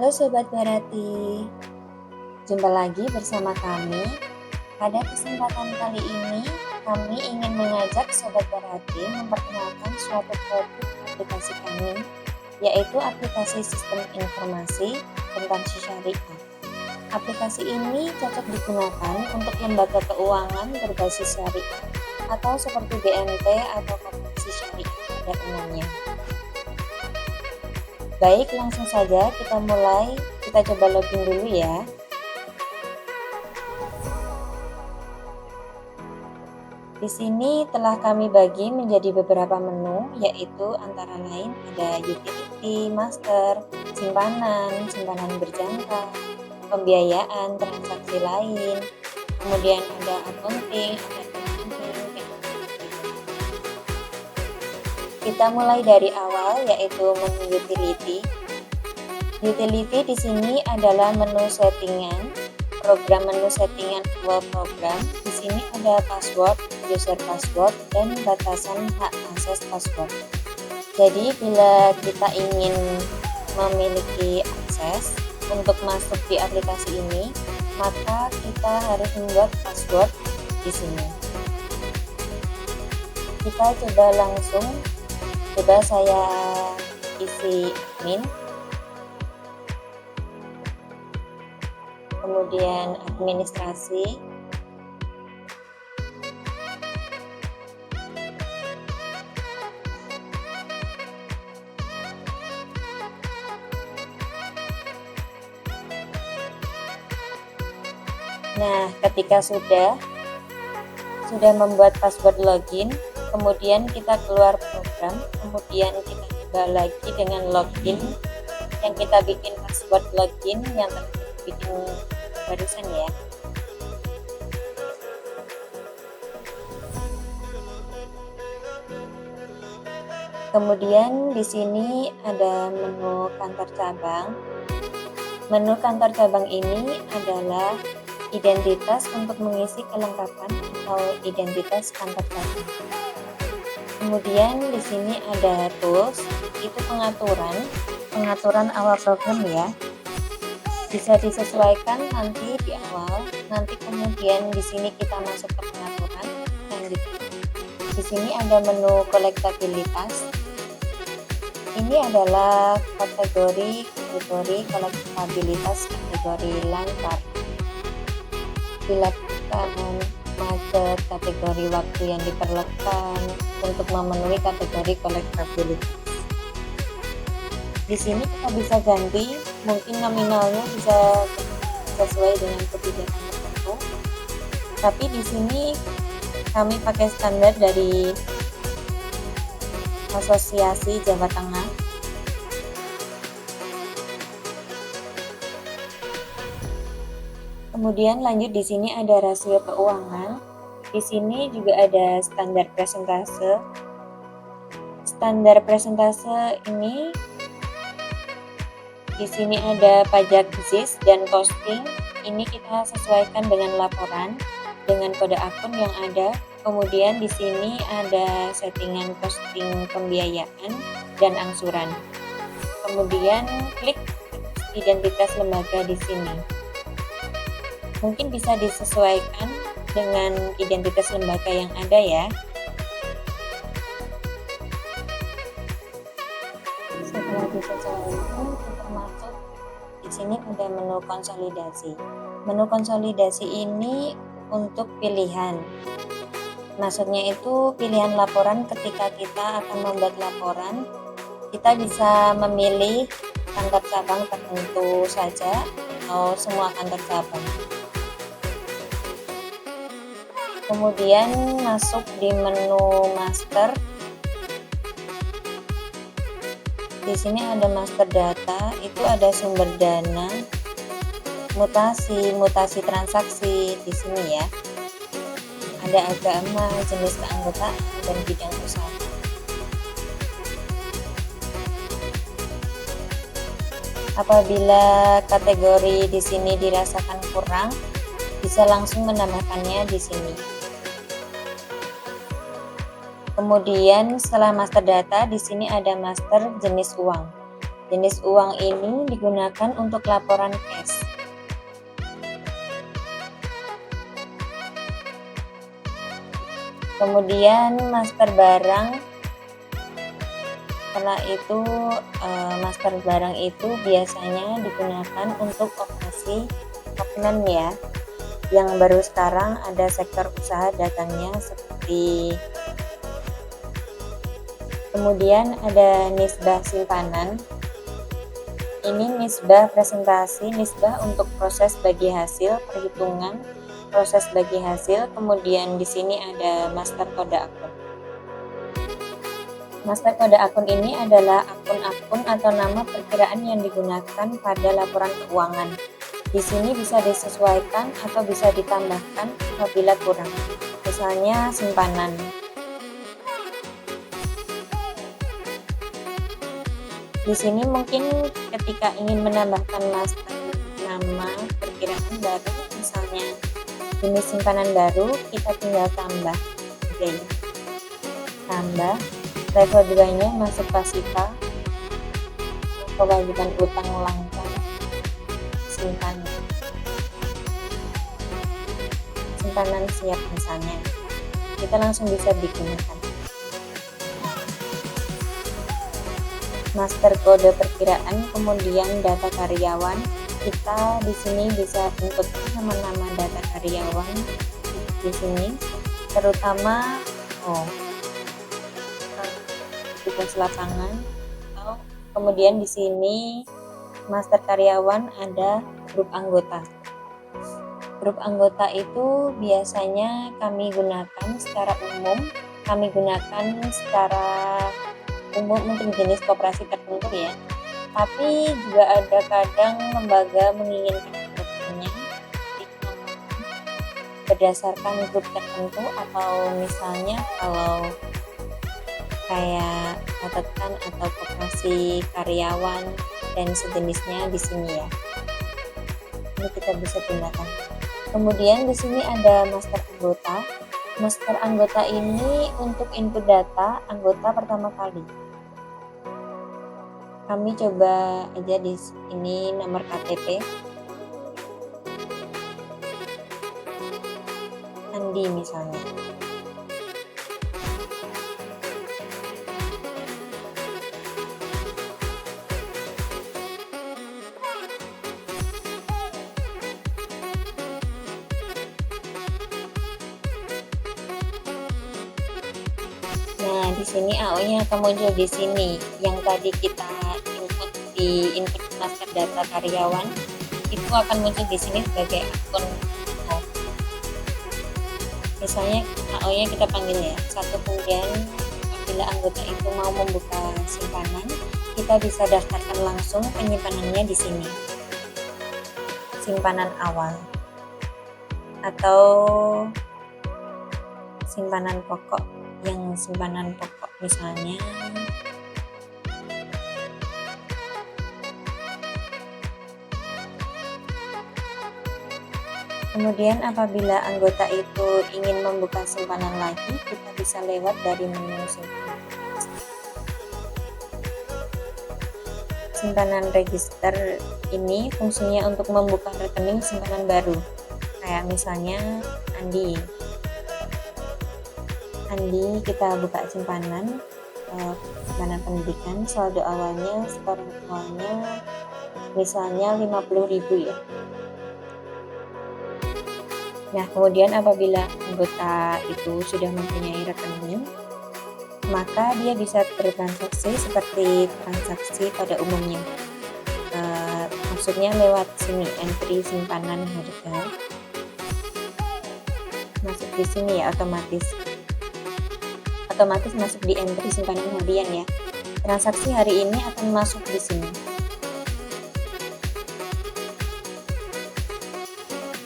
Halo Sobat Barati, jumpa lagi bersama kami. Pada kesempatan kali ini, kami ingin mengajak Sobat Barati memperkenalkan suatu produk aplikasi kami, yaitu aplikasi sistem informasi tentang syariah. Aplikasi ini cocok digunakan untuk lembaga keuangan berbasis syariah atau seperti BNT atau koperasi syariah pada umumnya. Baik, langsung saja kita mulai. Kita coba login dulu ya. Di sini telah kami bagi menjadi beberapa menu, yaitu antara lain ada utility, master, simpanan berjangka, pembiayaan, transaksi lain, kemudian ada accounting, ada accounting. Kita mulai dari awal, yaitu menu utility. Utility di sini adalah menu settingan, program menu settingan awal program. Di sini ada password, user password, dan batasan hak akses password. Jadi bila kita ingin memiliki akses untuk masuk di aplikasi ini, maka kita harus membuat password di sini. Kita coba langsung. Coba saya isi admin, kemudian administrasi, nah ketika sudah membuat password login, kemudian kita keluar program, kemudian kita coba lagi dengan login yang kita bikin password login yang bikin barusan ya. Kemudian di sini ada menu kantor cabang. Menu kantor cabang ini adalah identitas untuk mengisi kelengkapan atau identitas kantor cabang. Kemudian di sini ada tools, itu pengaturan awal program ya. Bisa disesuaikan nanti di awal, nanti kemudian di sini kita masuk ke pengaturan gitu. Di sini ada menu kolektabilitas. Ini adalah kategori kolektabilitas kategori lancar. Dilakukan macet kategori waktu yang diperlukan untuk memenuhi kategori kolektabilitas. Di sini kita bisa ganti, mungkin nominalnya bisa sesuai dengan kebijakan tertentu. Tapi di sini kami pakai standar dari Asosiasi Jawa Tengah. Kemudian lanjut di sini ada rasio keuangan. Di sini juga ada standar presentase. Standar presentase ini di sini ada pajak ZIS dan costing. Ini kita sesuaikan dengan laporan dengan kode akun yang ada. Kemudian di sini ada settingan costing pembiayaan dan angsuran. Kemudian klik identitas lembaga di sini. Mungkin bisa disesuaikan dengan identitas lembaga yang ada ya. Setelah disesuaikan, kita masuk di sini ada menu konsolidasi. Menu konsolidasi ini untuk pilihan. Maksudnya itu pilihan laporan. Ketika kita akan membuat laporan, kita bisa memilih kantor cabang tertentu saja atau semua kantor cabang. Kemudian masuk di menu master. Di sini ada master data, itu ada sumber dana, mutasi transaksi di sini ya. Ada agama, jenis keanggotaan, dan bidang usaha. Apabila kategori di sini dirasakan kurang, bisa langsung menambahkannya di sini. Kemudian setelah master data, di sini ada master jenis uang. Jenis uang ini digunakan untuk laporan cash. Kemudian master barang, setelah itu master barang itu biasanya digunakan untuk operasi non ya. Yang baru sekarang ada sektor usaha dagangnya seperti. Kemudian ada nisbah simpanan. Ini nisbah presentasi, nisbah untuk proses bagi hasil, perhitungan, proses bagi hasil. Kemudian di sini ada master kode akun. Master kode akun ini adalah akun-akun atau nama perkiraan yang digunakan pada laporan keuangan. Di sini bisa disesuaikan atau bisa ditambahkan apabila kurang. Misalnya simpanan. Di sini mungkin ketika ingin menambahkan master nama perkiraan baru, misalnya jenis simpanan baru, kita tinggal tambah aja ya. Tambah level 2-nya masuk pasifal, kewajiban utang langka, simpanan siap misalnya. Kita langsung bisa digunakan. Master kode perkiraan, kemudian data karyawan. Kita di sini bisa input nama-nama data karyawan di sini, terutama tugas lapangan. Kemudian di sini master karyawan ada grup anggota. Grup anggota itu biasanya kami gunakan secara umum. Kami gunakan secara umum untuk jenis koperasi tertentu ya, tapi juga ada kadang lembaga menginginkan grupnya berdasarkan grup tertentu, atau misalnya kalau kayak catatan atau koperasi karyawan dan sejenisnya di sini ya. Ini kita bisa gunakan. Kemudian di sini ada master anggota. Master anggota ini untuk input data anggota pertama kali. Kami coba aja di sini nomor KTP Andi misalnya. Nah, di sini AO-nya akan muncul di sini. Yang tadi kita input di input master data karyawan itu akan muncul di sini sebagai akun. Misalnya AO-nya kita panggil ya. Satu, kemudian apabila anggota itu mau membuka simpanan, kita bisa daftarkan langsung penyimpanannya di sini. Simpanan awal atau simpanan pokok. Yang simpanan pokok misalnya kemudian apabila anggota itu ingin membuka simpanan lagi, kita bisa lewat dari menu simpanan. Simpanan register ini fungsinya untuk membuka rekening simpanan baru, kayak misalnya Andi, kita buka simpanan pendidikan, saldo awalnya, setoran awalnya misalnya 50.000 ya. Nah, kemudian apabila anggota itu sudah mempunyai rekening, maka dia bisa bertransaksi seperti transaksi pada umumnya. Maksudnya lewat sini, entry simpanan harga masuk di sini ya, otomatis masuk di entry simpanan harian ya. Transaksi hari ini akan masuk di sini.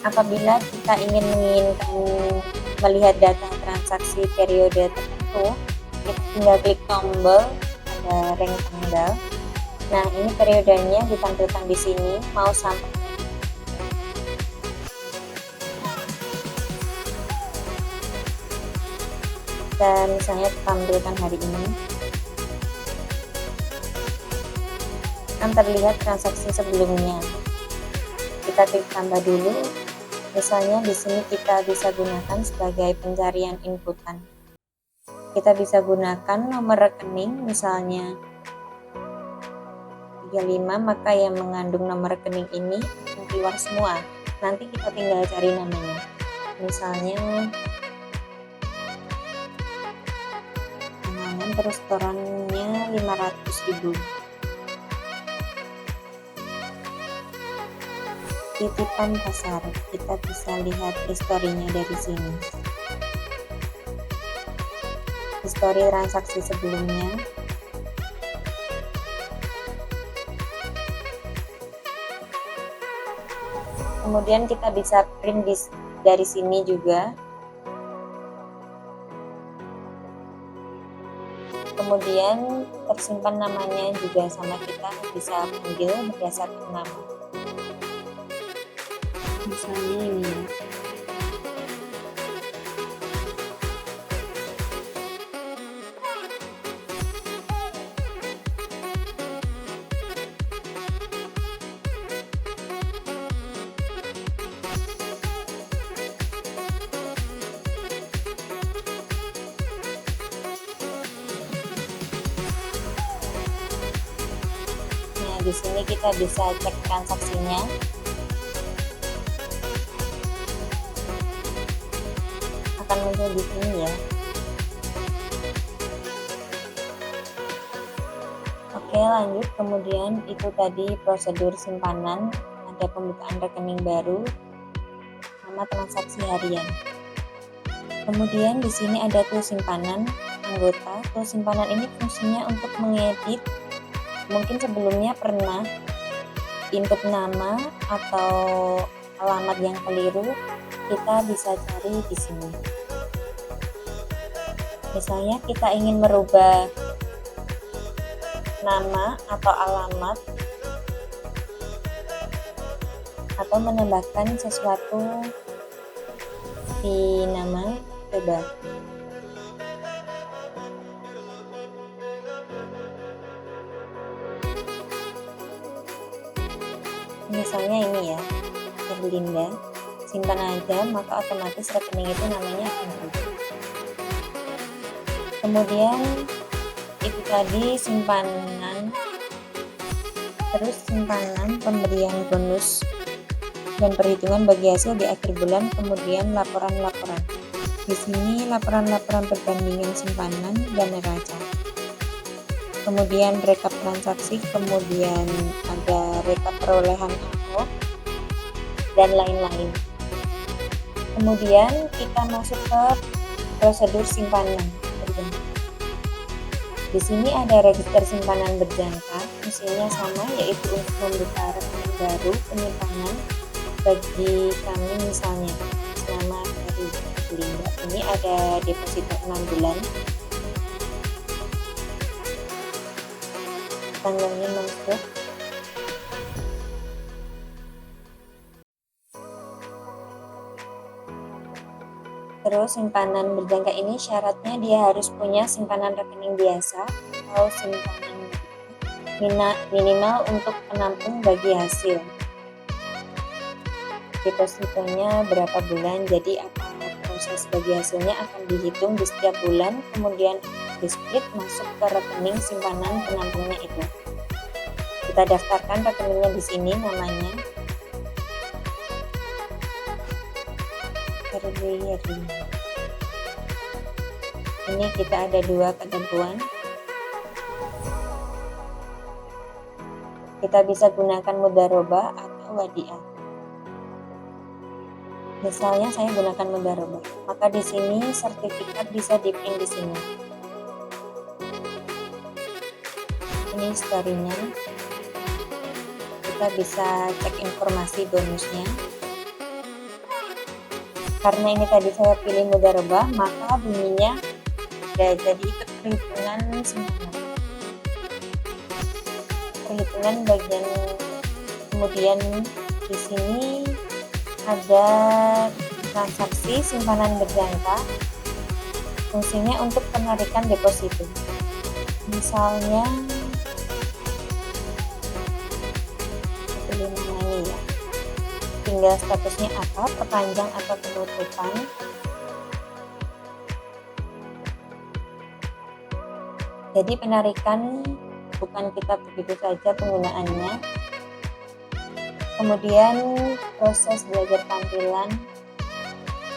Apabila kita ingin melihat data transaksi periode tertentu, kita tinggal klik tombol, ada rank tanggal. Nah, ini periodenya ditampilkan di sini, mau sampai dan misalnya tampilkan hari ini. akan terlihat transaksi sebelumnya. Kita klik tambah dulu. Misalnya di sini kita bisa gunakan sebagai pencarian inputan. Kita bisa gunakan nomor rekening, misalnya 35, maka yang mengandung nomor rekening ini akan keluar semua. Nanti kita tinggal cari namanya. Misalnya Kenangan, terus torannya 500.000. Titipan pasar, kita bisa lihat historinya dari sini. Histori transaksi sebelumnya. Kemudian kita bisa print dari sini juga. Kemudian tersimpan namanya juga sama, kita bisa panggil berdasarkan nama. Misalnya ini ya. Nah, di sini kita bisa cek transaksinya. Akan muncul di sini ya. Oke, lanjut. Kemudian itu tadi prosedur simpanan, ada pembukaan rekening baru, nama transaksi harian. Kemudian di sini ada tools simpanan anggota. Tools simpanan ini fungsinya untuk mengedit. Mungkin sebelumnya pernah input nama atau alamat yang keliru, kita bisa cari di sini. Misalnya kita ingin merubah nama atau alamat atau menambahkan sesuatu di nama, coba. Misalnya ini ya, Erlinda, simpan aja, maka otomatis rekening itu namanya akan berubah. Kemudian itu tadi simpanan, terus simpanan, pemberian bonus dan perhitungan bagi hasil di akhir bulan, kemudian laporan-laporan. Di sini laporan-laporan perbandingan simpanan dan neraca. Kemudian rekap transaksi, kemudian ada rekap perolehan AO dan lain-lain. Kemudian kita masuk ke prosedur simpanan. Di sini ada register simpanan berjangka, fungsinya sama, yaitu untuk membuka rekening baru penyimpanan bagi kami, misalnya selama dari Linda ini ada deposito 6 bulan, tanggalnya masuk. Terus simpanan berjangka ini syaratnya dia harus punya simpanan rekening biasa atau simpanan minimal untuk penampung bagi hasil. Depositonya berapa bulan, jadi apa proses bagi hasilnya akan dihitung di setiap bulan, kemudian di-split masuk ke rekening simpanan penampungnya itu. Kita daftarkan rekeningnya di sini, namanya ini. Kita ada dua ketentuan. Kita bisa gunakan mudharabah atau wadiah. Misalnya saya gunakan mudharabah, maka di sini sertifikat bisa di-print di sini. Ini historinya. Kita bisa cek informasi bonusnya. Karena ini tadi saya pilih mudharabah, maka bunyinya ada jadi ikut perhitungan simpanan. Perhitungan bagian, kemudian di sini ada transaksi simpanan berjangka, fungsinya untuk penarikan deposito. Misalnya nangani ya. Tinggal statusnya apa, perpanjang atau penutupan. Jadi penarikan bukan kita begitu saja penggunaannya. Kemudian proses belajar tampilan.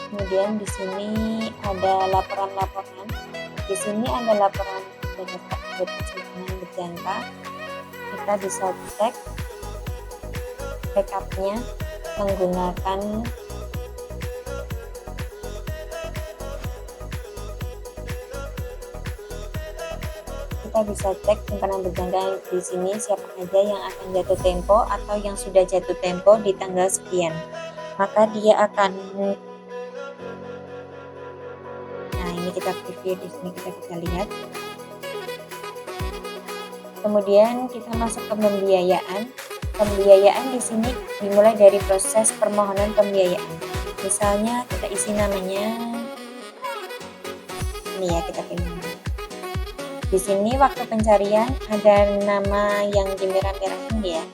Kemudian di sini ada laporan-laporan. Di sini ada laporan simpanan berjangka. Kita bisa cek backupnya menggunakan simpanan berjangka di sini siapa aja yang akan jatuh tempo atau yang sudah jatuh tempo di tanggal sekian. Maka dia akan, nah ini kita preview, di sini kita bisa lihat. Kemudian kita masuk ke pembiayaan. Pembiayaan di sini dimulai dari proses permohonan pembiayaan. Misalnya kita isi namanya, ini ya kita pilih. Di sini waktu pencarian ada nama yang di merah-merah ini ya.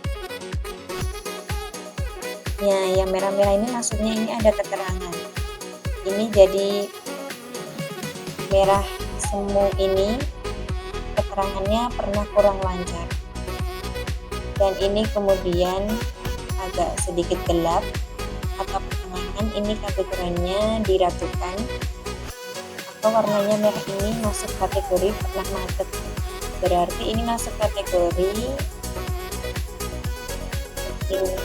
Ya, yang merah-merah ini maksudnya ini ada keterangan. Ini jadi merah semu ini keterangannya pernah kurang lancar. Dan ini kemudian agak sedikit gelap atau pertengahan, ini kategorinya diragukan. Warnanya merah ini masuk kategori pernah macet, berarti ini masuk kategori ini.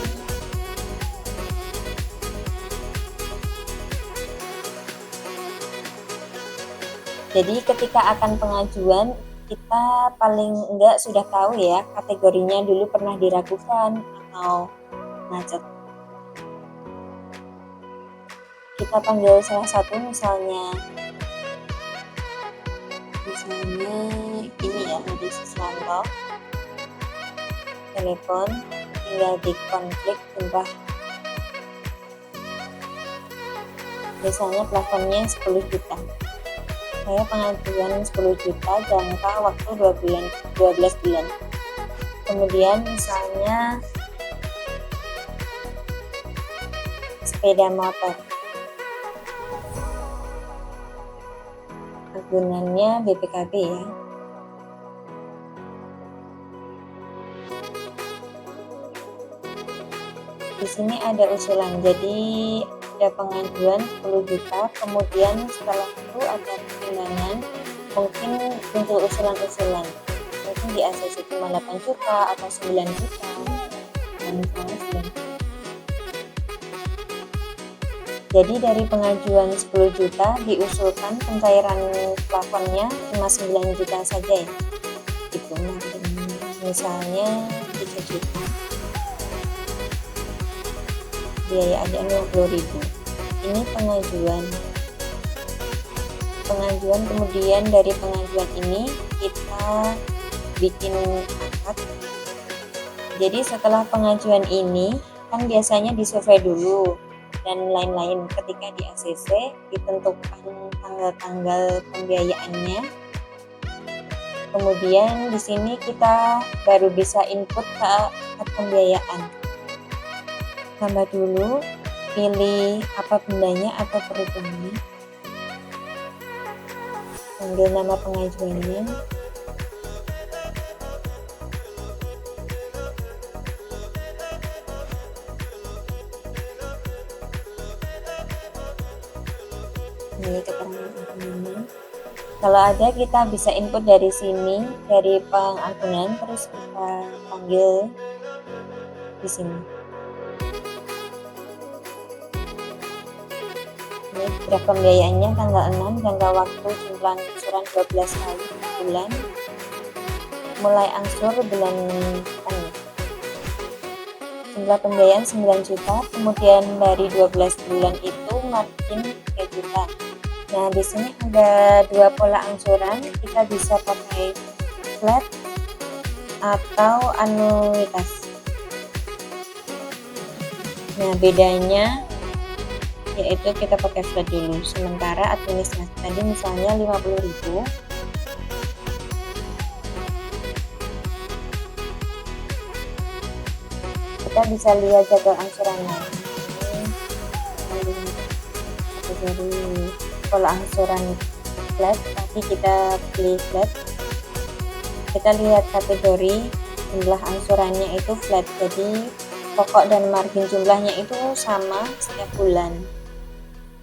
Jadi ketika akan pengajuan kita paling enggak sudah tahu ya kategorinya dulu pernah diragukan atau macet. Kita panggil salah satu, misalnya ini ya, Hadi Siswanto, telepon, tinggal di konflik jumlah, misalnya plafonnya 10 juta, saya pengajuan 10 juta jangka waktu 12 bulan. Kemudian misalnya sepeda motor, agunannya BPKB ya. Di sini ada usulan, jadi ada pengajuan 10 juta, kemudian setelah itu ada pertimbangan, mungkin muncul usulan-usulan, mungkin di ACC cuma 8 juta atau 9 juta, dan misalnya 9 juta. Jadi dari pengajuan 10 juta diusulkan pencairan plafonnya cuma 9 juta saja ya. Itu misalnya 3 juta. Biaya ada 50.000. Ini pengajuan. Kemudian dari pengajuan ini kita bikin akad. Jadi setelah pengajuan ini kan biasanya disurvei dulu dan lain-lain. Ketika di ACC ditentukan tanggal-tanggal pembiayaannya. Kemudian di sini kita baru bisa input ke akad pembiayaan. Tambah dulu, pilih apa bendanya atau perubahannya. Ambil nama pengajuannya. Ini keterangan akunannya. Kalau ada kita bisa input dari sini, dari pengakunan, terus kita panggil di sini. Ini draft pembiayaannya tanggal 6, jangka waktu jumlah angsuran 12 kali bulan, mulai angsur bulan depan. Jumlah pembiayaan 9 juta, kemudian dari 12 bulan itu margin 3 juta. Nah, di sini ada dua pola angsuran, kita bisa pakai flat atau anuitas. Nah, bedanya yaitu kita pakai flat dulu, sementara administrasi tadi misalnya 50.000. kita bisa lihat jadwal angsurannya. Ini kategori pola angsuran flat, tadi kita pilih flat. Kita lihat kategori jumlah angsurannya itu flat, jadi pokok dan margin jumlahnya itu sama setiap bulan.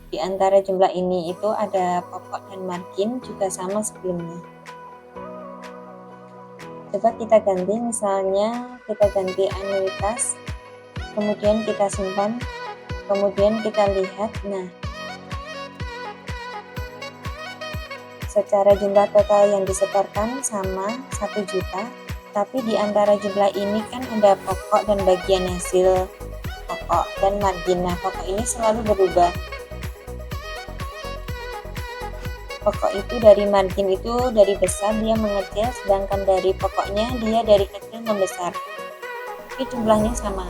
Di antara jumlah ini itu ada pokok dan margin juga sama sebelumnya. Coba kita ganti, misalnya kita ganti anuitas, kemudian kita simpan, kemudian kita lihat. Nah, secara jumlah total yang disetorkan sama 1 juta, tapi di antara jumlah ini kan ada pokok dan bagian hasil pokok dan margin. Nah, pokok ini selalu berubah. Pokok itu dari margin itu dari besar dia mengecil, sedangkan dari pokoknya dia dari kecil membesar, tapi jumlahnya sama.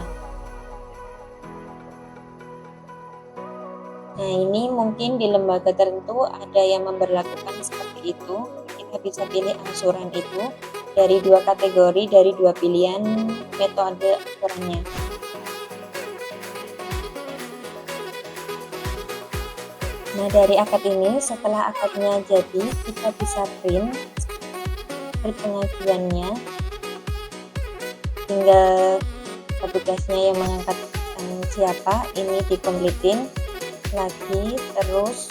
Nah, ini mungkin di lembaga tertentu ada yang memberlakukan seperti itu. Kita bisa pilih angsuran itu dari 2 kategori, dari 2 pilihan metode angsurannya. Nah, dari akad ini, setelah akadnya jadi, kita bisa print pengajuannya. Tinggal petugasnya yang mengangkat siapa, ini dikompletin lagi, terus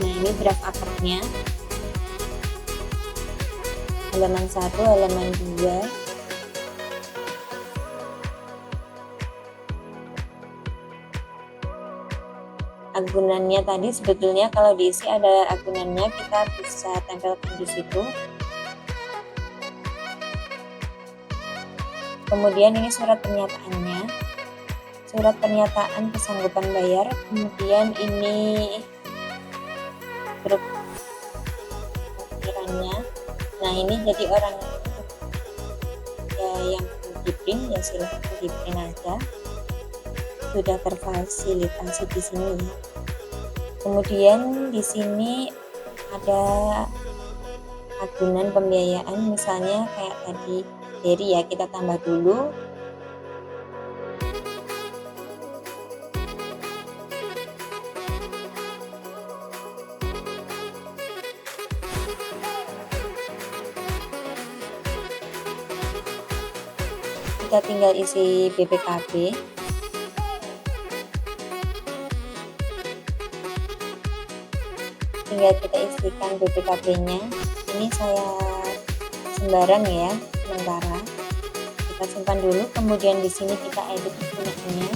nah ini draft akadnya, halaman 1, halaman 2. Agunannya tadi sebetulnya kalau diisi ada agunannya, kita bisa tempelkan di situ. Kemudian ini surat pernyataannya, surat pernyataan kesanggupan bayar. Kemudian ini grup pikirannya. Nah, ini jadi orang ya yang di print ya silahkan di print aja, sudah terfasilitasi di sini ya. Kemudian di sini ada agunan pembiayaan, misalnya kayak tadi dari ya, kita tambah dulu. Kita tinggal isi BPKB. Tinggal kita isikan BPKB-nya. Ini saya sembarang ya, sementara. Kita simpan dulu, kemudian di sini kita edit akunnya.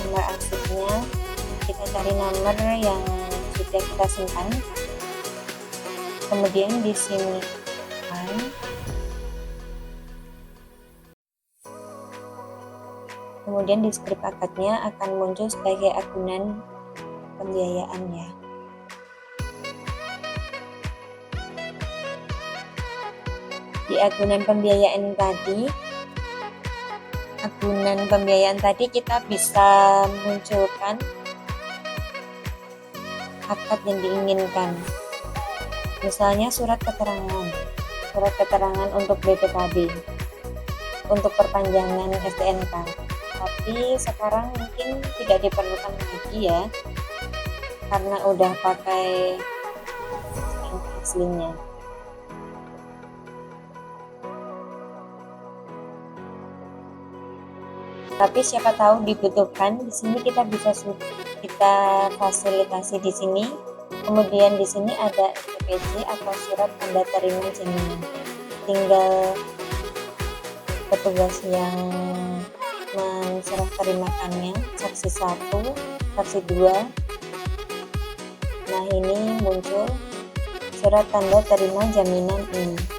Nomor arsipnya, kita cari nomor yang sudah kita simpan, kemudian di sini kemudian di skrip akadnya akan muncul sebagai agunan pembiayaan ya. Di agunan pembiayaan tadi kita bisa munculkan akad yang diinginkan. Misalnya surat keterangan untuk BPKB, untuk perpanjangan STNK. Tapi sekarang mungkin tidak diperlukan lagi ya, karena udah pakai STNK aslinya. Tapi siapa tahu dibutuhkan, di sini kita bisa kita fasilitasi di sini. Kemudian di sini ada STPJ atau surat tanda terima jaminan. Tinggal petugas yang menserah terimakannya, saksi 1, saksi 2. Nah, ini muncul surat tanda terima jaminan ini.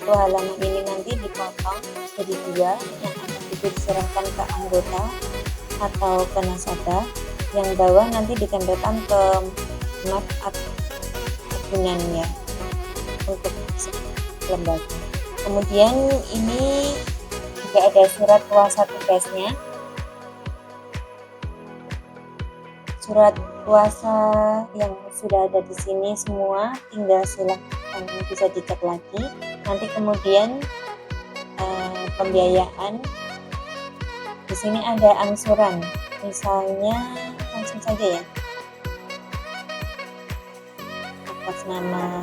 satu halaman ini nanti dipotong jadi dua, yang atas itu diserahkan ke anggota atau ke nasabah, yang bawah nanti ditempelkan ke map akunannya untuk lembaga. Kemudian ini juga ada surat kuasa tugasnya. Surat kuasa yang sudah ada di sini semua, tinggal silahkan bisa dicek lagi. Nanti kemudian pembiayaan. Di sini ada angsuran, misalnya langsung saja ya, atas nama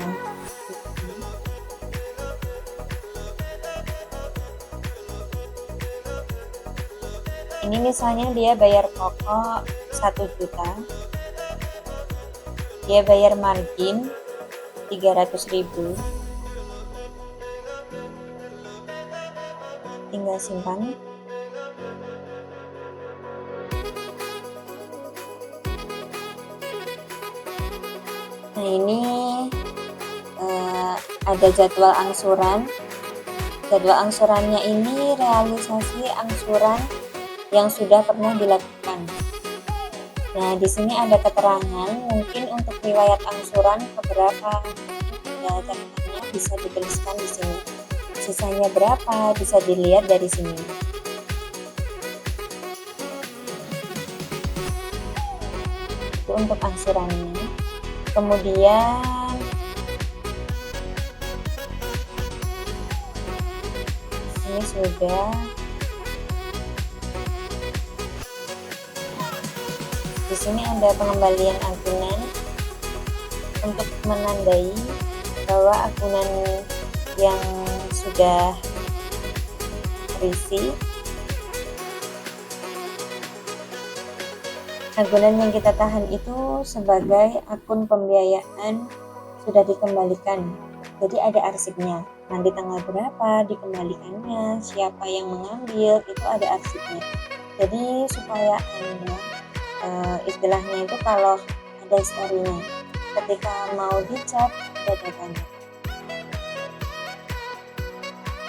ini, misalnya dia bayar pokok 1 juta, dia bayar margin 300.000, tinggal simpan. Nah ini ada jadwal angsuran. Jadwal angsurannya ini realisasi angsuran yang sudah pernah dilakukan. Nah di sini ada keterangan, mungkin untuk riwayat angsuran keberapa, ada catatannya bisa dituliskan di sini. Sisanya berapa bisa dilihat dari sini. Itu untuk angsurannya. Kemudian ini sudah, di sini ada pengembalian agunan untuk menandai bahwa agunan yang sudah terisi, agunan yang kita tahan itu sebagai akun pembiayaan sudah dikembalikan. Jadi ada arsipnya, nanti tanggal berapa dikembalikannya, siapa yang mengambil, itu ada arsipnya. Jadi supaya Anda istilahnya itu kalau ada historinya, ketika mau dicap ada datanya.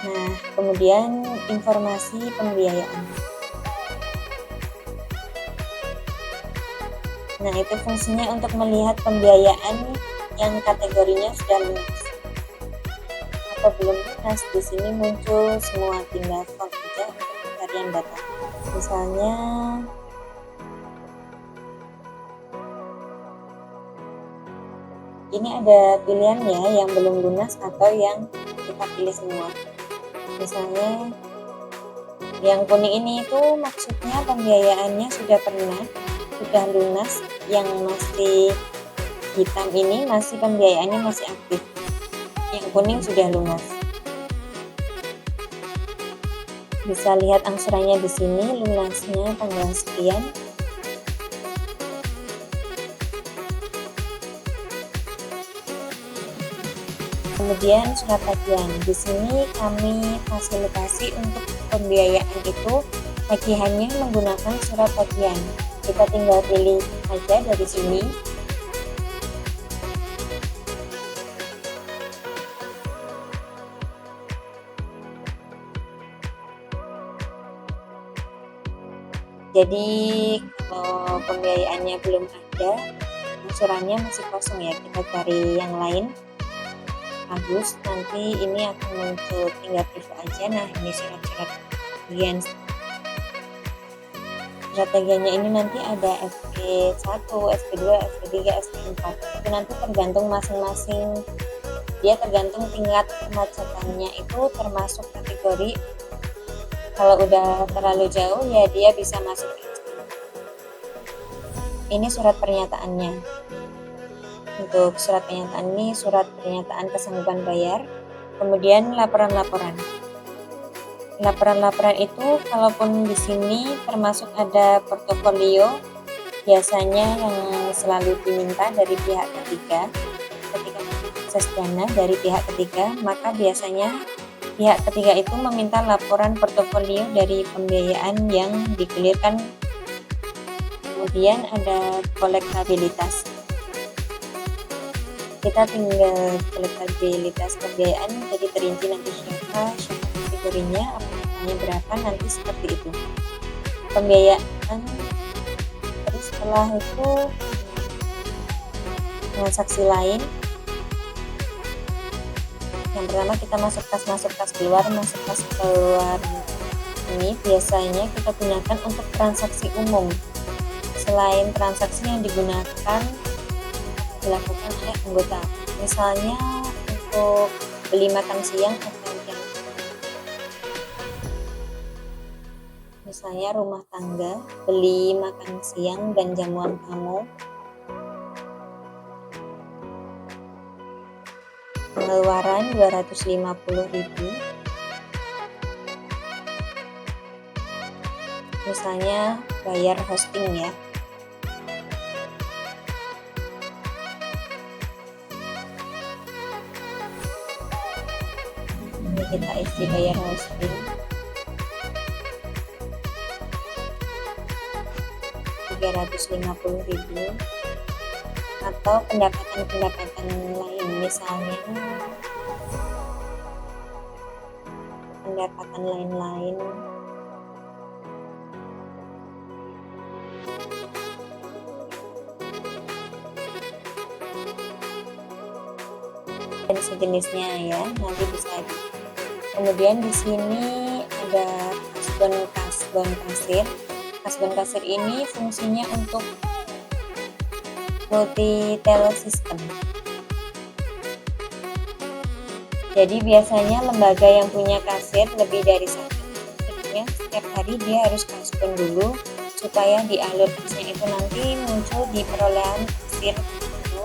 Nah kemudian informasi pembiayaan. Nah itu fungsinya untuk melihat pembiayaan yang kategorinya sudah lunas atau belum lunas. Di sini muncul semua, tinggal form saja untuk pencarian data. Misalnya ini ada pilihannya, yang belum lunas atau yang kita pilih semua. Misalnya yang kuning ini itu maksudnya pembiayaannya sudah pernah, sudah lunas. Yang masih hitam ini masih pembiayaannya masih aktif. Yang kuning sudah lunas. Bisa lihat angsurannya di sini, lunasnya tanggal sekian. Kemudian surat tagihan. Di sini kami fasilitasi untuk pembiayaan itu tagihannya menggunakan surat tagihan. Kita tinggal pilih aja dari sini. Jadi kalau pembiayaannya belum ada, angsurannya masih kosong ya, kita cari yang lain. Bagus, nanti ini akan muncul, tinggal preview aja. Nah ini syarat-syarat tagihan. Strateginya ini nanti ada SP1, SP2, SP3, SP4. Itu nanti tergantung masing-masing, dia tergantung tingkat kemacetannya, itu termasuk kategori. Kalau udah terlalu jauh ya dia bisa masuk ke SP. Ini surat pernyataannya. Untuk surat pernyataan ini surat pernyataan kesanggupan bayar. Kemudian laporan-laporan. Laporan-laporan itu kalaupun di sini termasuk ada portofolio, biasanya yang selalu diminta dari pihak ketiga. Ketika akses dana dari pihak ketiga, maka biasanya pihak ketiga itu meminta laporan portofolio dari pembiayaan yang digulirkan. Kemudian ada kolektabilitas. kita tinggal elektabilitas pembiayaan jadi terinci nanti siapa kategorinya, aplikasinya berapa, nanti seperti itu pembiayaan. Terus setelah itu transaksi lain, yang pertama kita masuk kas keluar. Ini biasanya kita gunakan untuk transaksi umum. Selain transaksi yang digunakan dilakukan oleh anggota, misalnya untuk beli makan siang atau yang misalnya rumah tangga, beli makan siang dan jamuan tamu, pengeluaran 250.000, misalnya bayar hosting ya. Ini kita isi bayar hosting 350.000, atau pendapatan lain, misalnya pendapatan lain-lain dan sejenisnya ya, nanti bisa. Kemudian di sini ada kasbon kasir. Kasbon kasir ini fungsinya untuk multi teller system. Jadi biasanya lembaga yang punya kasir lebih dari satu, tentunya setiap hari dia harus kasbon dulu supaya di alur kasnya itu nanti muncul di perolehan kasir itu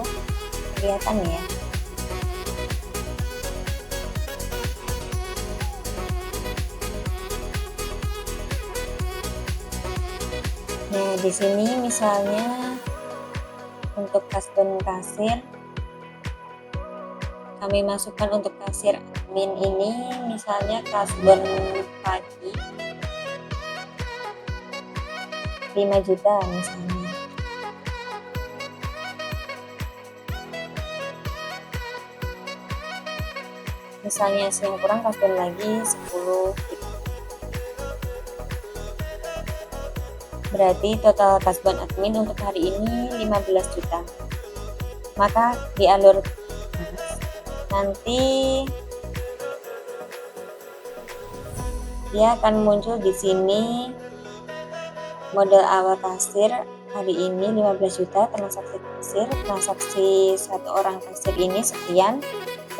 kelihatan ya. Nah, di sini misalnya untuk kasbon kasir, kami masukkan untuk kasir admin ini misalnya kasbon pagi 5 juta misalnya. Misalnya siang kurang kasbon lagi 10 gitu. Berarti total kasbon admin untuk hari ini 15 juta. Maka di alur nanti dia akan muncul di sini modal awal kasir hari ini 15 juta, transaksi satu orang kasir ini sekian,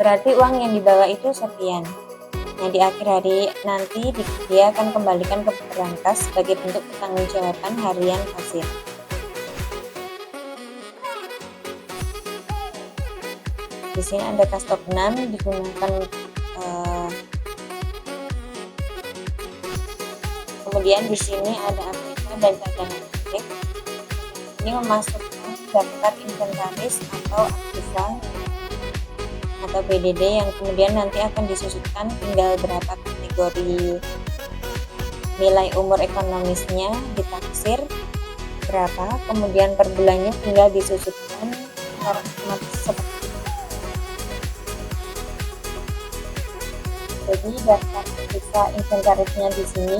berarti uang yang dibawa itu sekian. Nah, di akhir hari nanti dia akan kembalikan ke berangkas sebagai bentuk pertanggungjawaban harian kasir. Di sini ada kas top 6 digunakan kemudian di sini ada aplikasi dan cadangan aktif. Ini memasukkan daftar inventaris atau aktiva atau BDD yang kemudian nanti akan disusutkan tinggal berapa kategori nilai umur ekonomisnya ditaksir berapa, kemudian per bulannya tinggal disusutkan seperti. Jadi daftar aktiva inventarisnya di sini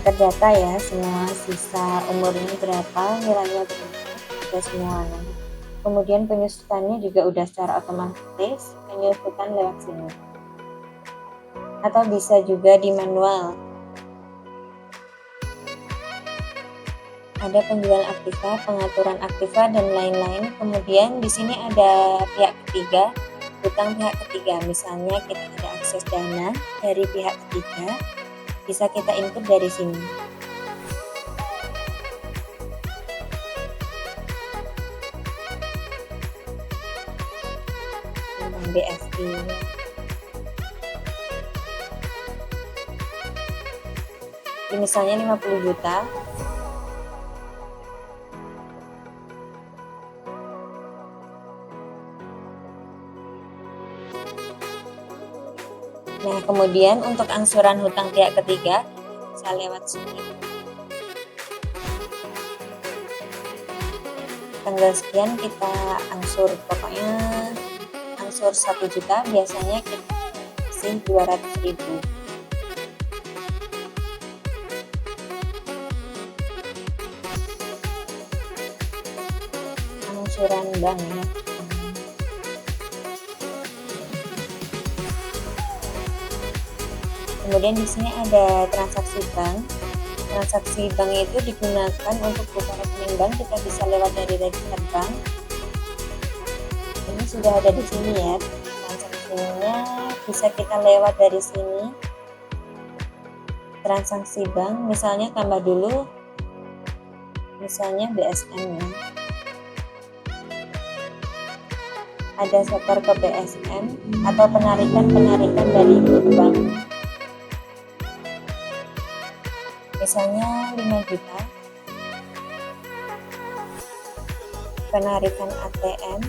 terdata ya, semua sisa umurnya berapa, nilainya berapa, sudah semua. Kemudian penyusutannya juga udah secara otomatis penyusutan lewat sini, atau bisa juga di manual. Ada penjual aktiva, pengaturan aktiva dan lain-lain. Kemudian di sini ada pihak ketiga, hutang pihak ketiga. Misalnya kita ada akses dana dari pihak ketiga, bisa kita input dari sini. BSI. Ini misalnya 50 juta. Nah, kemudian untuk angsuran hutang pihak ketiga bisa lewat sini. Kita tanggal sekian kita angsur, pokoknya angsur 1 juta biasanya kita kasih 200.000. Angsuran bank ya. Kemudian di sini ada transaksi bank. Transaksi bank itu digunakan untuk buka rekening bank, kita bisa lewat dari register bank. Ini sudah ada di sini ya. Transaksinya bisa kita lewat dari sini. Transaksi bank, misalnya tambah dulu, misalnya BSM ya. Ada setor ke BSM atau penarikan dari bank. Misalnya 5 juta. Penarikan ATM.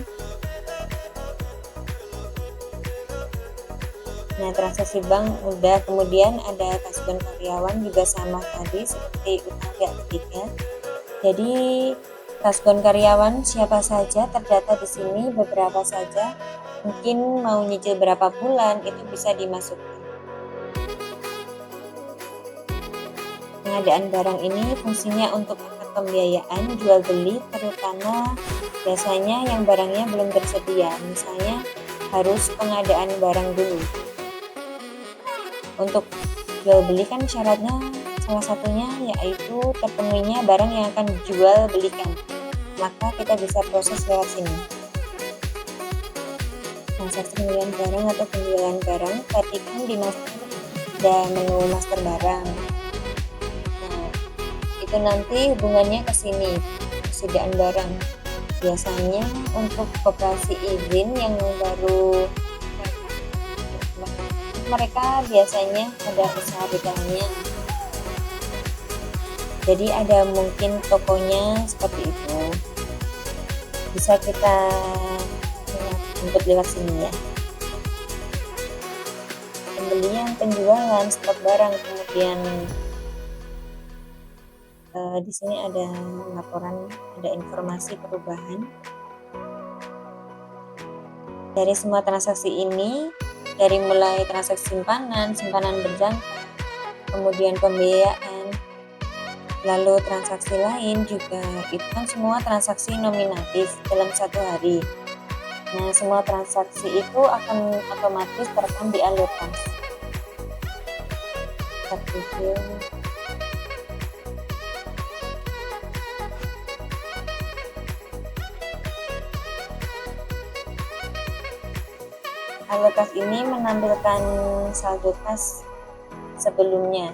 Nah, transaksi bank udah, kemudian ada kasbon karyawan juga sama tadi seperti utang pihak ketiga. Jadi kasbon karyawan siapa saja terdata di sini, beberapa saja. Mungkin mau nyicil berapa bulan itu bisa dimasukkan. Pengadaan barang ini fungsinya untuk akad pembiayaan jual beli, terutama biasanya yang barangnya belum tersedia, misalnya harus pengadaan barang dulu. Untuk jual beli kan syaratnya salah satunya yaitu terpenuhinya barang yang akan dijual belikan, maka kita bisa proses lewat sini. Transaksi pembelian barang atau penjualan barang, perhatikan di master ada menu master barang. Itu nanti hubungannya ke sini, persediaan barang. Biasanya untuk koperasi izin yang baru, mereka biasanya ada usaha bedanya. Jadi ada mungkin tokonya seperti itu. Bisa kita input lewat sini ya. Pembelian, penjualan, stok barang, kemudian di sini ada laporan, ada informasi perubahan. Dari semua transaksi ini, dari mulai transaksi simpanan berjangka, kemudian pembiayaan, lalu transaksi lain juga, itu kan semua transaksi nominatif dalam 1 hari. Nah, semua transaksi itu akan otomatis terekam di alur kas. Alur kas ini menampilkan saldo kas sebelumnya.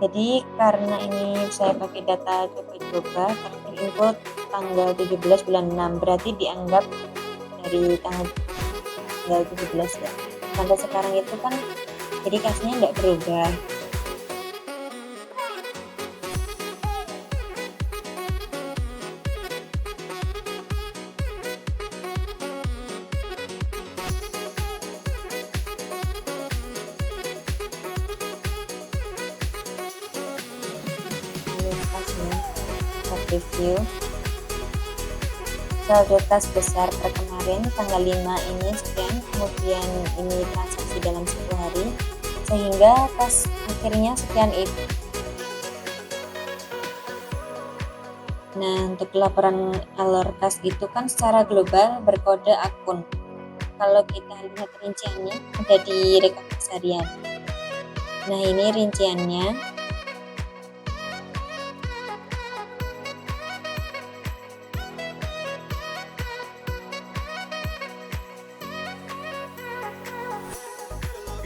Jadi karena ini saya pakai data coba-coba, terakhir input tanggal 17 bulan 6, berarti dianggap dari tanggal 17 ya. Sampai sekarang itu kan jadi kasnya nggak berubah. Review saldo kas besar per kemarin tanggal 5 ini sekian, kemudian ini transaksi dalam 1 hari sehingga kas akhirnya sekian itu. Nah, untuk laporan alur kas itu kan secara global berkode akun. Kalau kita lihat rinciannya ada di rekap harian. Nah, ini rinciannya.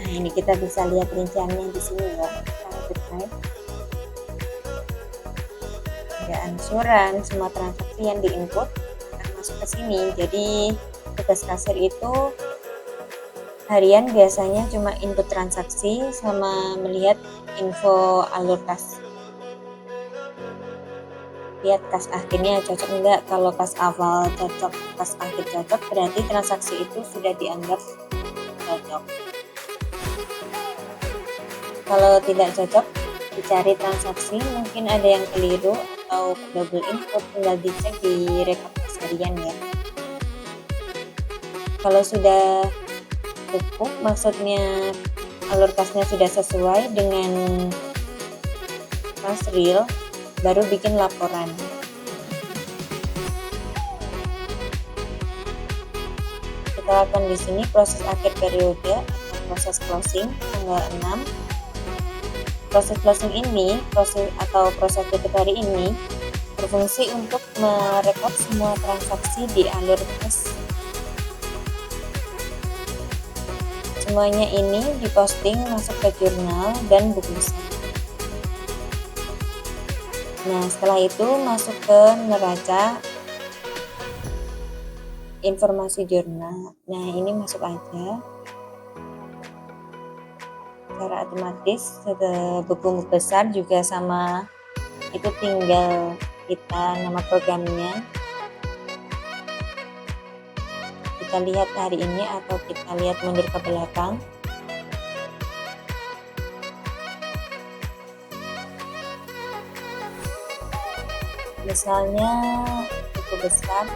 Nah, ini kita bisa lihat rinciannya di sini ya. Ada angsuran, semua transaksi yang diinput akan masuk ke sini. Jadi tugas kasir itu harian biasanya cuma input transaksi sama melihat info alur kas. Lihat kas akhirnya cocok enggak. Kalau kas awal cocok, kas akhir cocok, berarti transaksi itu sudah dianggap cocok. Kalau tidak cocok, dicari transaksi, mungkin ada yang keliru atau double input, tinggal dicek di rekap kas harian ya. Kalau sudah cukup, maksudnya alur kasnya sudah sesuai dengan kas real, baru bikin laporan. Kita lakukan di sini proses akhir periode atau proses closing tanggal 6. Proses closing ini, proses tutup hari ini berfungsi untuk merekap semua transaksi di alur kas. Semuanya ini diposting masuk ke jurnal dan buku besar. Nah, setelah itu masuk ke neraca informasi jurnal. Nah, ini masuk aja secara otomatis. Buku besar juga sama, itu tinggal kita nama programnya, kita lihat hari ini atau kita lihat mundur ke belakang. Misalnya buku besar,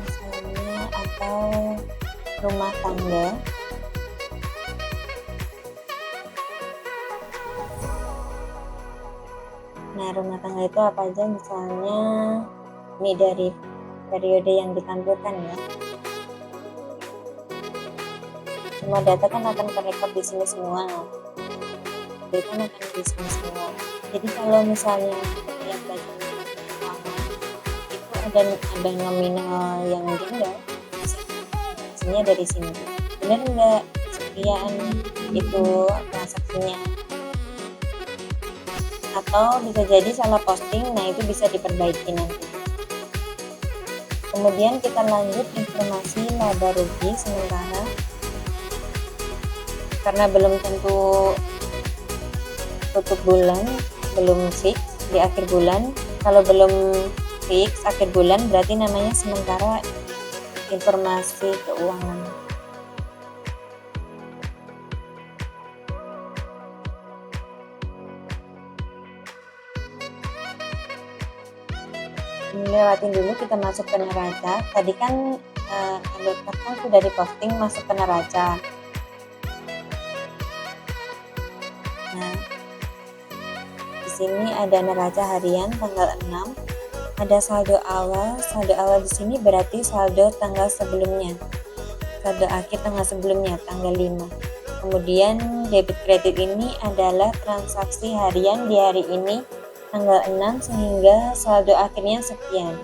misalnya atau rumah tangga. Nah, rumah tangga itu apa aja? Misalnya ini dari periode yang ditampilkan ya. Semua data kan akan terekam di sini semua. Data akan di sini semua. Jadi kalau misalnya yang baca pertama itu ada nominal yang janggal, hasilnya dari sini. Benar nggak sekian itu transaksinya? Atau bisa jadi salah posting, nah itu bisa diperbaiki nanti. Kemudian kita lanjut informasi laba rugi sementara, karena belum tentu tutup bulan, belum fix di akhir bulan. Kalau belum fix akhir bulan berarti namanya sementara informasi keuangan. Lewatin dulu, kita masuk ke neraca. Tadi kan alur kas sudah diposting masuk ke neraca. Nah, di sini ada neraca harian tanggal 6. Ada saldo awal. Saldo awal di sini berarti saldo tanggal sebelumnya. Saldo akhir tanggal sebelumnya, tanggal 5. Kemudian debit kredit ini adalah transaksi harian di hari ini tanggal 6 sehingga saldo akhirnya sekian.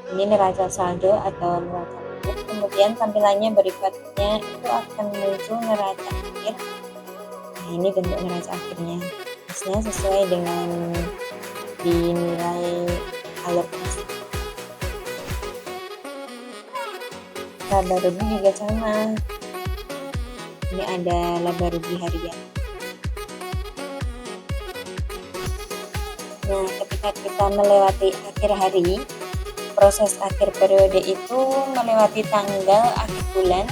Ini neraca saldo atau neraca akhir. Kemudian tampilannya berikutnya itu akan muncul neraca akhir. Nah, ini bentuk neraca akhirnya. Hasilnya sesuai dengan dinilai alur kas. Laba rugi juga sama. Ini ada laba rugi harian. Nah, ketika kita melewati akhir hari, proses akhir periode itu melewati tanggal akhir bulan,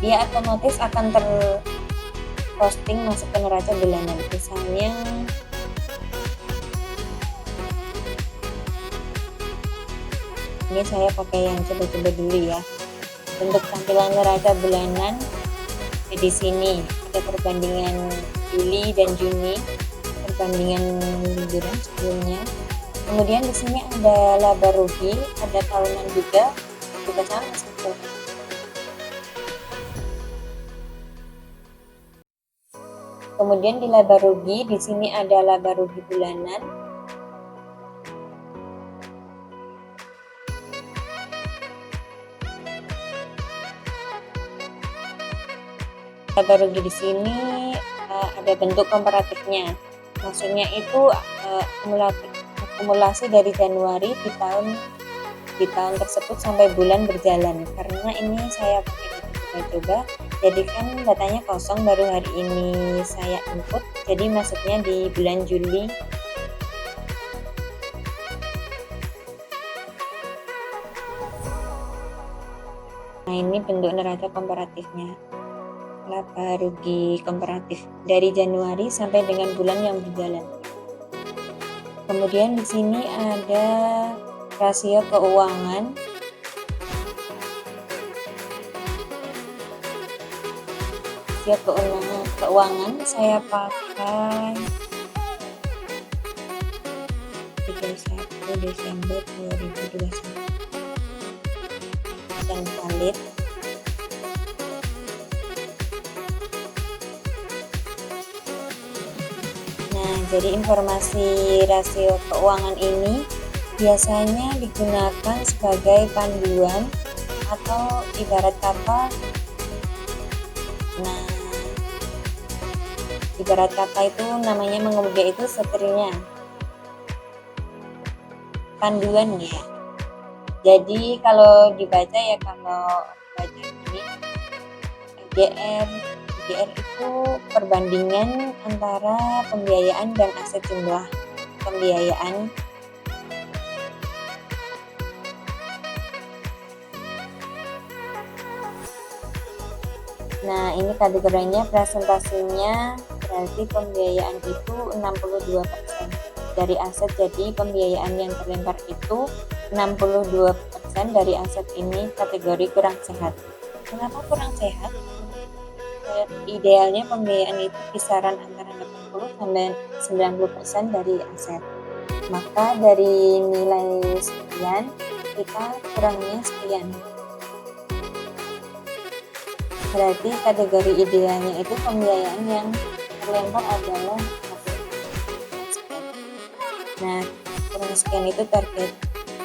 dia otomatis akan terposting masuk ke neraca bulanan. Misalnya ini saya pakai yang coba-coba dulu ya. Untuk tampilan neraca bulanan di sini ada perbandingan Juli dan Juni, perbandingan bulan sebelumnya. Kemudian di sini ada laba rugi, ada tahunan juga sama satu. Kemudian di laba rugi di sini ada laba rugi bulanan. Laba rugi di sini ada bentuk komparatifnya. Maksudnya itu akumulasi dari Januari di tahun tersebut sampai bulan berjalan. Karena ini saya pakai coba, jadi kan datanya kosong, baru hari ini saya input, jadi masuknya di bulan Juli. Nah, ini bentuk neraca komparatifnya. Laba rugi komparatif dari Januari sampai dengan bulan yang berjalan. Kemudian di sini ada rasio keuangan. Rasio keuangan saya pakai 31 Desember 2021 dan valid. Nah, jadi informasi rasio keuangan ini biasanya digunakan sebagai panduan atau ibarat kata itu namanya mengemudikan itu setirnya, panduan ya. Jadi kalau dibaca ya, kalau baca ini EGR itu perbandingan antara pembiayaan dan aset jumlah pembiayaan. Nah, ini kategorinya presentasinya berarti pembiayaan itu 62% dari aset. Jadi pembiayaan yang terlempar itu 62% dari aset ini kategori kurang sehat. Kenapa kurang sehat? Idealnya pembiayaan itu kisaran antara 80 sampai 90% dari aset. Maka dari nilai sekian kita kurangnya sekian. Berarti kategori idealnya itu pembiayaan yang terlempar adalah sekian. Nah, kurang sekian itu target.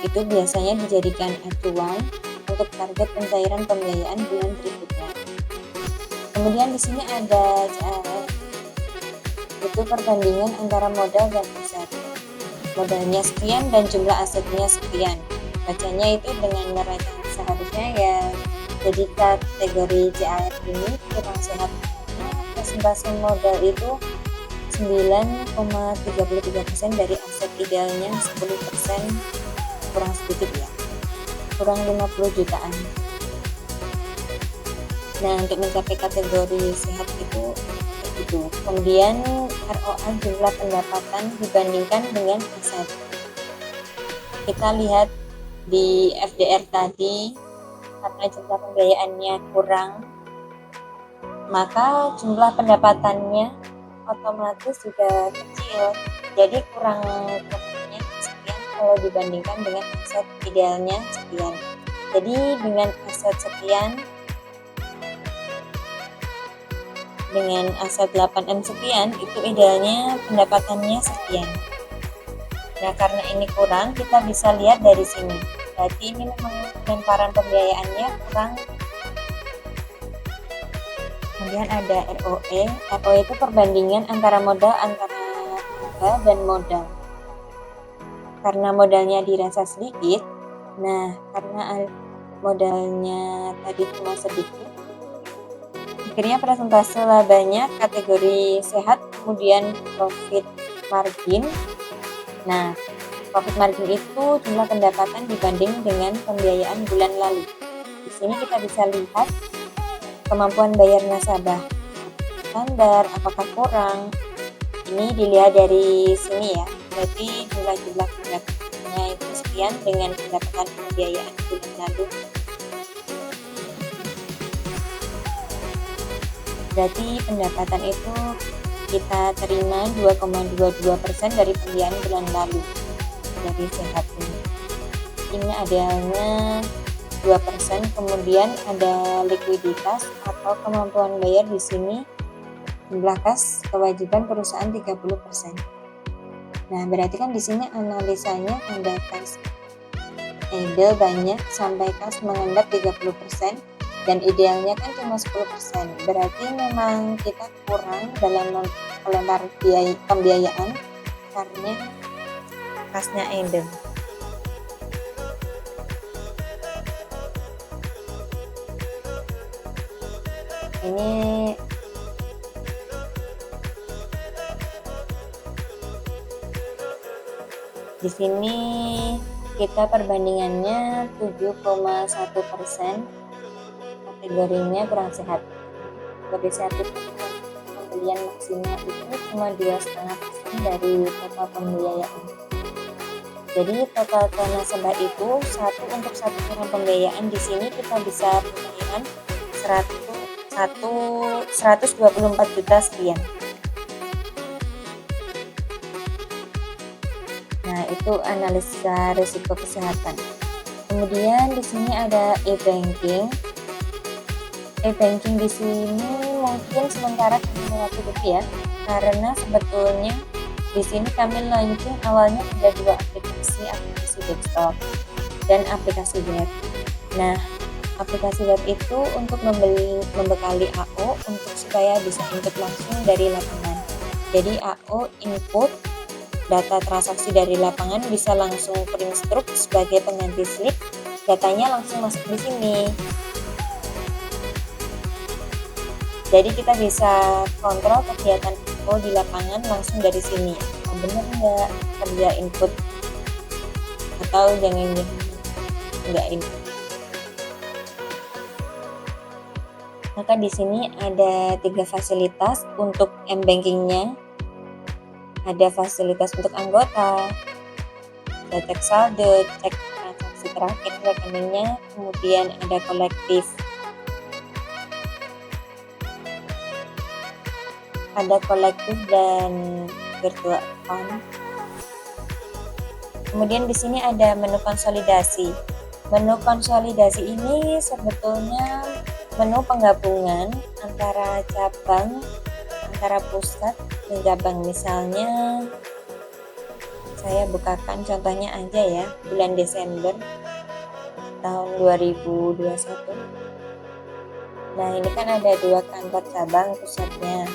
Itu biasanya dijadikan acuan untuk target pencairan pembiayaan bulan berikutnya. Kemudian di sini ada CAR, itu perbandingan antara modal dan aset. Modalnya sekian dan jumlah asetnya sekian. Bacanya itu dengan neraca seharusnya ya. Jadi kategori CAR ini kurang sehat. Presentasi modal itu 9,33% dari aset, idealnya 10%, kurang sedikit ya, kurang 50 jutaan. Nah, untuk mencapai kategori sehat itu begitu. Kemudian ROA jumlah pendapatan dibandingkan dengan aset. Kita lihat di FDR tadi, karena jumlah pembiayaannya kurang, maka jumlah pendapatannya otomatis juga kecil. Jadi kurangnya sekian kalau dibandingkan dengan aset, idealnya sekian. Jadi dengan aset sekian, dengan aset 8M sekian, itu idealnya pendapatannya sekian. Nah, karena ini kurang, kita bisa lihat dari sini. Berarti ini memang pelemparan pembiayaannya kurang. Kemudian ada ROE. ROE itu perbandingan antara modal harga dan modal. Karena modalnya dirasa sedikit, nah karena modalnya tadi cuma sedikit, akhirnya persentase labanya kategori sehat. Kemudian profit margin. Nah, profit margin itu jumlah pendapatan dibanding dengan pembiayaan bulan lalu. Di sini kita bisa lihat kemampuan bayar nasabah standar, apakah kurang. Ini dilihat dari sini ya. Berarti jumlah pendapatannya itu sekian dengan pendapatan pembiayaan bulan lalu. Berarti pendapatan itu kita terima 2,22% dari pembiayaan bulan lalu dari sehat ini. Ini adanya 2%. Kemudian ada likuiditas atau kemampuan bayar di sini, jumlah kas kewajiban perusahaan 30%. Nah, berarti kan di sini analisanya ada kas idle banyak sampai kas mengendap 30%. Dan idealnya kan cuma 10%. Berarti memang kita kurang dalam melempar pembiayaan karena kasnya idle. Ini di sini kita perbandingannya 7,1%. kategorinya kurang sehat. Kategori sehat itu pembelian maksimal itu cuma 2,5% dari total pembiayaan. Jadi total nasabah itu untuk satu orang pembiayaan di sini kita bisa pembayaran 124 juta sekian. Nah, itu analisa risiko kesehatan. Kemudian di sini ada e-banking. E-banking di sini mungkin sementara kami mengikuti ya, karena sebetulnya di sini kami launching awalnya ada 2 aplikasi desktop dan aplikasi web. Nah, aplikasi web itu untuk membekali AO untuk supaya bisa input langsung dari lapangan. Jadi AO input data transaksi dari lapangan bisa langsung print struk sebagai pengganti slip, datanya langsung masuk di sini. Jadi kita bisa kontrol kegiatan AO di lapangan langsung dari sini. Oh, bener nggak kerja input atau jangan nggak input. Maka di sini ada 3 fasilitas untuk m-bankingnya. Ada fasilitas untuk anggota, cek saldo, cek transaksi terakhir rekeningnya, kemudian ada kolektif. Ada kolektif dan virtual account. Kemudian di sini ada menu konsolidasi. Menu konsolidasi ini sebetulnya menu penggabungan antara cabang, antara pusat dan cabang. Misalnya saya bukakan contohnya aja ya, bulan Desember tahun 2021. Nah, ini kan ada 2 kantor cabang pusatnya.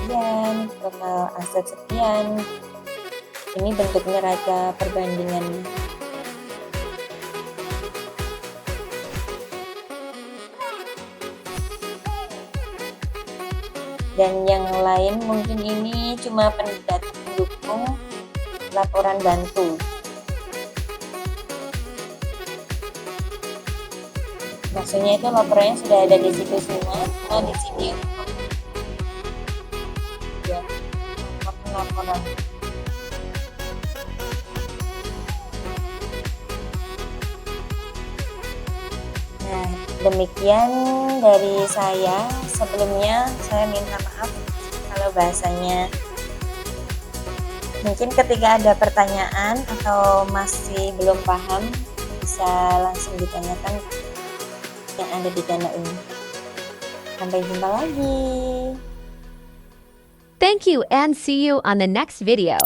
Sekian, total aset sekian. Ini bentuk neraca perbandingannya. Dan yang lain mungkin ini cuma pendukung laporan bantu. Maksudnya itu laporannya sudah ada di situ semua. Nah, di sini ya, laporan. Nah, demikian dari saya. Sebelumnya saya minta maaf kalau bahasanya mungkin ketika ada pertanyaan atau masih belum paham bisa langsung ditanyakan yang ada di channel ini. Sampai jumpa lagi. Thank you and see you on the next video.